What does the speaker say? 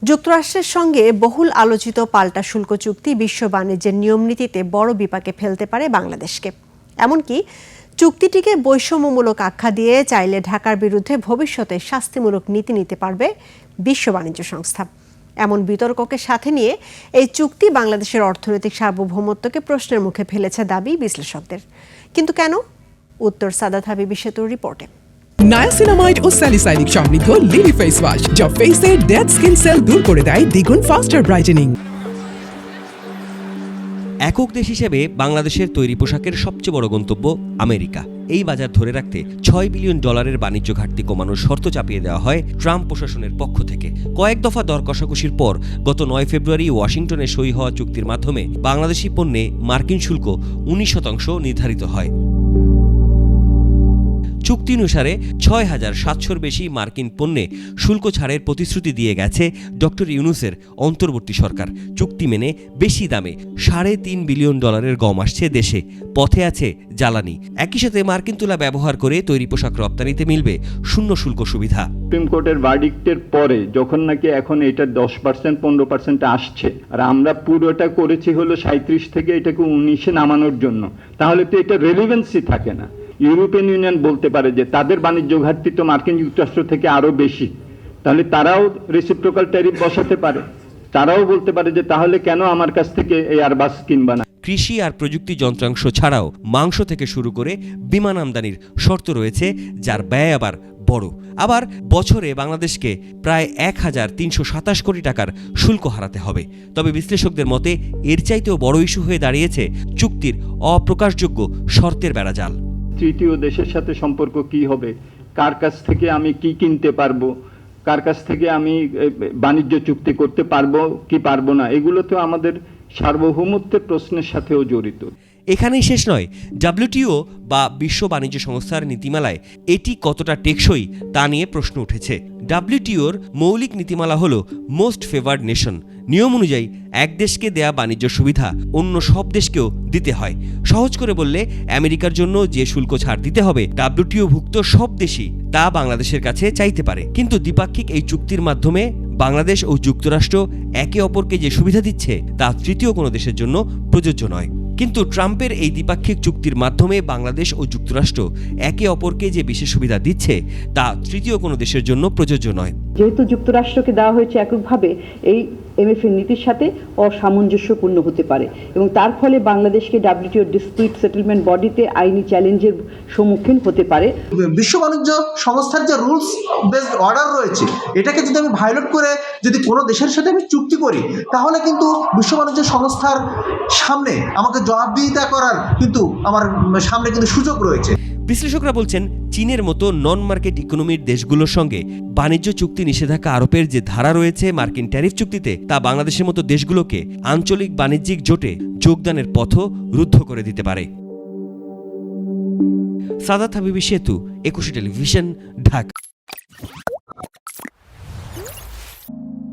যুক্তরাষ্ট্রের সঙ্গে বহুল আলোচিত পাল্টা শুল্ক চুক্তি বিশ্ব বাণিজ্যের নিয়মনীতিতে বড় বিপাকে ফেলতে পারে বাংলাদেশকে। এমনকি চুক্তিটিকে বৈষম্যমূলক আখ্যা দিয়ে চাইলে ঢাকার বিরুদ্ধে ভবিষ্যতে শাস্তিমূলক নীতি নিতে পারবে বিশ্ব বাণিজ্য সংস্থা। এমন বিতর্ককে সাথে নিয়ে এই চুক্তি বাংলাদেশের অর্থনৈতিক সার্বভৌমত্বকে প্রশ্নের মুখে ফেলেছে দাবি বিশ্লেষকদের। কিন্তু কেন? উত্তর সাদাত হাবিবি সেতুর রিপোর্টে। নায়াসিনামাইড ও স্যালিসাইলিক সমৃদ্ধ লিলি ফেস ওয়াশ যা ফেসের ডেড স্কিন সেল দূর করে দেয় দ্বিগুণ ফাস্টার ব্রাইটেনিং। একক দেশ হিসেবে বাংলাদেশের তৈরি পোশাকের সবচেয়ে বড় গন্তব্য আমেরিকা। এই বাজার ধরে রাখতে $6 বিলিয়ন বাণিজ্য ঘাটতি কমানোর শর্ত চাপিয়ে দেওয়া হয় ট্রাম্প প্রশাসনের পক্ষ থেকে। কয়েক দফা দর কষাকষির পর গত 9 ফেব্রুয়ারি ওয়াশিংটনে সই হওয়া চুক্তির মাধ্যমে বাংলাদেশি পণ্যে মার্কিন শুল্ক 19% নির্ধারিত হয়। চুক্তি অনুসারে 6,700-র বেশি মার্কিন পণ্যে শুল্ক ছাড়ের প্রতিশ্রুতি দিয়ে গেছে ডক্টর ইউনূসের অন্তর্বর্তী সরকার। চুক্তি মেনে বেশি দামে $3.5 বিলিয়ন গম আসছে দেশে। পথে আছে জ্বালানি। একই সাথে মার্কিন তুলা ব্যবহার করে তৈরি পোশাক রপ্তানিতে মিলবে শূন্য শুল্ক সুবিধা। সুপ্রিম কোর্টের ভার্ডিক্টের পরে যখন নাকি এখন এটা 10% 15% আসছে, আর আমরা পুরোটা করেছি হলো 37 থেকে এটাকে 19-এ নামানোর জন্য, তাহলে তো এটা রেলিভেন্সি থাকে না। ইউরোপিয়ান ইউনিয়ন বলতে পারে যে তাদের বাণিজ্য ঘাটতি তো মার্কিন যুক্তরাষ্ট্র থেকে আরো বেশি, তাহলে তারাও রেসিপ্রোকাল ট্যারিফ বসাতে পারে। তারাও বলতে পারে যে তাহলে কেন আমার কাছ থেকে এই এয়ারবাস কিনবা না। কৃষি আর প্রযুক্তি যন্ত্রাংশ ছাড়াও মাংস থেকে শুরু করে বিমান আমদানির শর্ত রয়েছে, যার ব্যয় আবার বড়। আবার বছরে বাংলাদেশকে প্রায় 1,327 কোটি টাকার শুল্ক হারাতে হবে। তবে বিশ্লেষকদের মতে এর চাইতেও বড় ইস্যু হয়ে দাঁড়িয়েছে চুক্তির অপ্রকাশযোগ্য শর্তের বেড়াজাল। তৃতীয় দেশের সাথে সম্পর্ক কি হবে, কার কাছ থেকে আমি কি কিনতে পারবো, কার কাছ থেকে আমি বাণিজ্য চুক্তি করতে পারবো কি পারবো না, এগুলো তো আমাদের সার্বভৌমত্বের প্রশ্নের সাথেও জড়িত। এখানেই শেষ নয়। WTO বা বিশ্ব বাণিজ্য সংস্থার নীতিমালায় এটি কতটা টেকসই তা নিয়ে প্রশ্ন উঠেছে। WTOর মৌলিক নীতিমালা হল মোস্ট ফেভার্ড নেশন। নিয়ম অনুযায়ী এক দেশকে দেয়া বাণিজ্য সুবিধা অন্য সব দেশকেও দিতে হয়। সহজ করে বললে আমেরিকার জন্য যে শুল্ক ছাড় দিতে হবে WTO-ভুক্ত সব দেশই তা বাংলাদেশের কাছে চাইতে পারে। কিন্তু দ্বিপাক্ষিক এই চুক্তির মাধ্যমে বাংলাদেশ ও যুক্তরাষ্ট্র একে অপরকে যে সুবিধা দিচ্ছে তা তৃতীয় কোনো দেশের জন্য প্রযোজ্য নয়। কিন্তু ট্রাম্পের এই দ্বিপাক্ষিক চুক্তির মাধ্যমে বাংলাদেশ ও যুক্তরাষ্ট্র একে অপরকে যে বিশেষ সুবিধা দিচ্ছে তা তৃতীয় কোনো দেশের জন্য প্রযোজ্য নয়। যেহেতু যুক্তরাষ্ট্রকে দেওয়া হয়েছে এককভাবে, এই MFA নীতির সাথে অসামঞ্জস্যপূর্ণ হতে পারে এবং তার ফলে বাংলাদেশকে WTO ডিসপিউট সেটেলমেন্ট বডিতে আইনি চ্যালেঞ্জের সম্মুখীন হতে পারে। বিশ্ব বাণিজ্য সংস্থার যে রুলস বেসড অর্ডার রয়েছে, এটাকে যদি আমি ভায়োলেট করে যদি কোনো দেশের সাথে আমি চুক্তি করি, তাহলে কিন্তু বিশ্ব বাণিজ্য সংস্থার সামনে আমাকে জবাবদিহিতা করার কিন্তু আমার সামনে কিন্তু সুযোগ রয়েছে। বিশ্লেষকরা বলছেন, চীনের মতো নন মার্কেট ইকোনমির দেশগুলোর সঙ্গে বাণিজ্য চুক্তি নিষেধাজ্ঞা আরোপের যে ধারা রয়েছে মার্কিন ট্যারিফ চুক্তিতে, তা বাংলাদেশের মতো দেশগুলোকে আঞ্চলিক বাণিজ্যিক জোটে যোগদানের পথও রুদ্ধ করে দিতে পারে। সাদাত হাবিবি সেতু, 21 টেলিভিশন, ঢাকা।